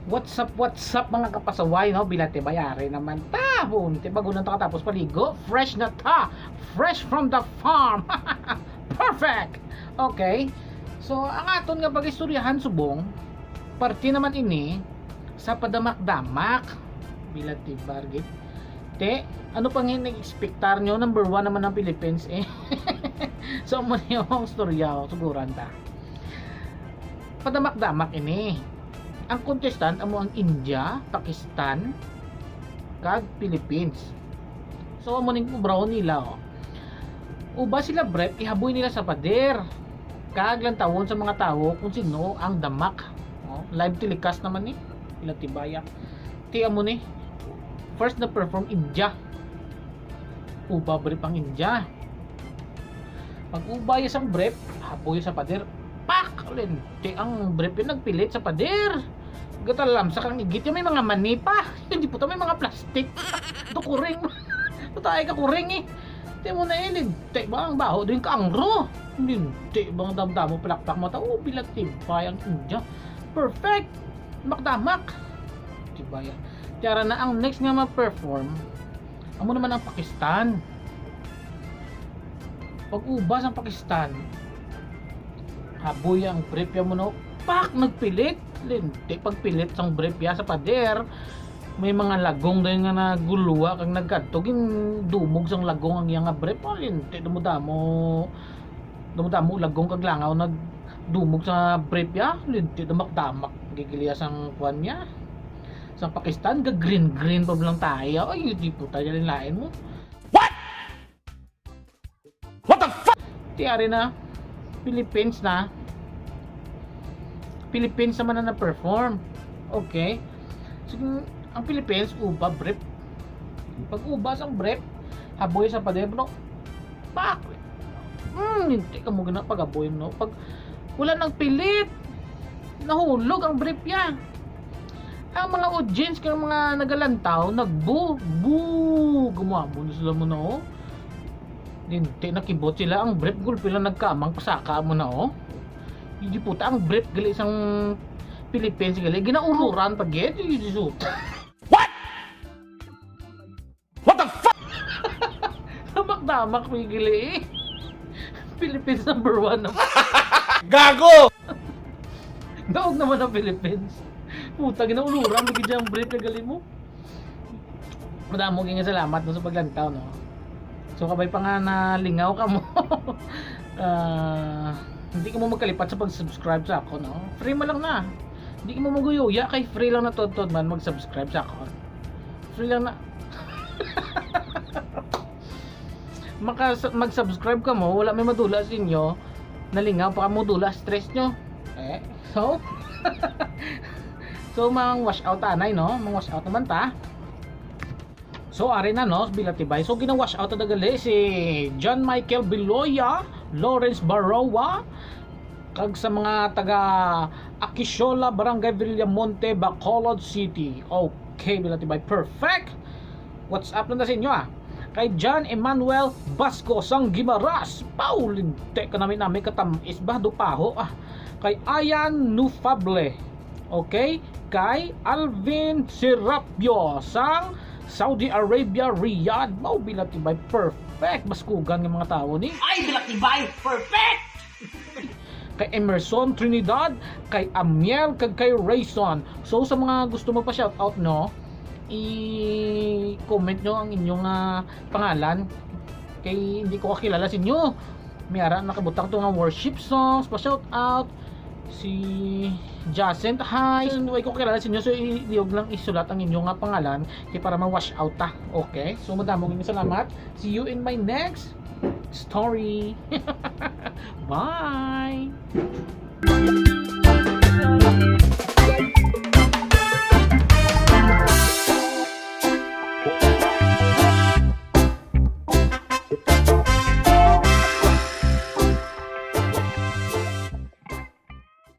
What's up mga kapasaway, no? Bilate bayari naman ta. Bunti bagunan ta katapos paligo. Fresh na ta. Fresh from the farm. Perfect. Okay. So, ang aton nga pag-istoryahan subong, parti naman ini sa padamak-damak. Bilate bargit. Te, ano pang ini-expectar nyo? Number 1 naman ng Philippines eh. So, mo yung storya siguran ta. Padamak-damak ini. Ang contestant amo ang India, Pakistan, kag Philippines. So amo ning brown nila oh. Uba sila brep ihaboy nila sa pader. Kag lang tawon sa mga tawo kung sino ang damak. Oh, live telecast naman ni. Ila tibaya. Ti amo ni. First na perform India. Uba brep ang India. Pag uba ya sang brep, haboy sa pader. Pak! Lente ang brep yung nagpilit sa pader. Gatalam sa kang igit yung may mga mani pa. Hindi po may mga plastic. Ito kuring. Ito tayo ka kuring eh. Ito mo na lente ba ang baho doon kaangro. Lente ba ang damdamo palakpak mo. Oh, bilat tibay ang India. Perfect! Makdamak. Tibay. Tiyara na ang next nga ma-perform. Amo naman ang Pakistan. Pag ubas ang Pakistan, haboy ang brepya mo no, pak nagpilit lente pagpilit sang brepya sa pader may mga lagong dahil nga naguluwa kag nagkadtog yung dumog sang lagong ang iyang nga brep lente dumudamo lagong kag langaw nagdumog sa brepya lente damak-damak gigiliya sang kwan niya sang Pakistan gag green pa lang tayo ay di po tayo lain mo what the fuck tiyari na Philippines naman na na-perform. Okay. So, ang Philippines, uba, brep. Pag ubas ang brep, haboy sa pader, no? Pak! Hindi ka mo ganun pag-aboy, no? Pag wala nang pilit, nahulog ang brep yan. Ang mga audience, kaya mga nagalantaw, nagbu, gumamo na sila mo na, oh. Hindi nakibot sila ang brep gulpi lang nagkamang pasaka mo na oh. Hindi puta ang brep gali isang Philippines gali ginaururan pag get What the fuck? Damak-damak gali Philippines number 1 Gago! Daog naman ang Philippines. Puta ginaururan bigyan diyang brep gali mo. Madamo nga salamat no sa paglantaw no. So kabay pa nga nalingaw ka mo. Hindi ka mo magkalipat sa pag-subscribe sa ako, no? Free mo lang na. Hindi ka mo maguyuya kay free lang na totod man mag-subscribe sa ako. Free lang na. Mag-subscribe ka mo, wala may madula sa inyo. Nalingaw pa ka mo dula stress nyo. So so mang wash out anay, no? Mang wash out naman ta. So ari na no, bilatibay. So gina-wash out na gali si John Michael Biloya, Lawrence Barrowa, kag sa mga taga Akishola, Barangay Villamonte, Bacolod City. Okay, bilatibay. Perfect. What's up na sa inyo ah? Kay John Emmanuel Basco sang Gimaras. Paulinte ka namin katamis ba do paho ah. Kay Ayan Nufable. Okay? Kay Alvin Serapio sang Saudi Arabia, Riyadh. Mau bilatibay, perfect. Baskugan ng mga tao ni. Ay, bilatibay, perfect! Kay Emerson Trinidad, kay Amiel, kag kay Rayson. So sa mga gusto magpa-shoutout no, i-comment nyo ang inyong pangalan. Kay hindi ko kakilala sa inyo. May ara nakabutang to nga worship songs, pa-shoutout. Si Jacent, hi. Hindi ko kilala sa inyo, so iyog lang isulat ang inyong pangalan kaya para ma-wash out ta. Okay? So madamong salamat. See you in my next story. Bye!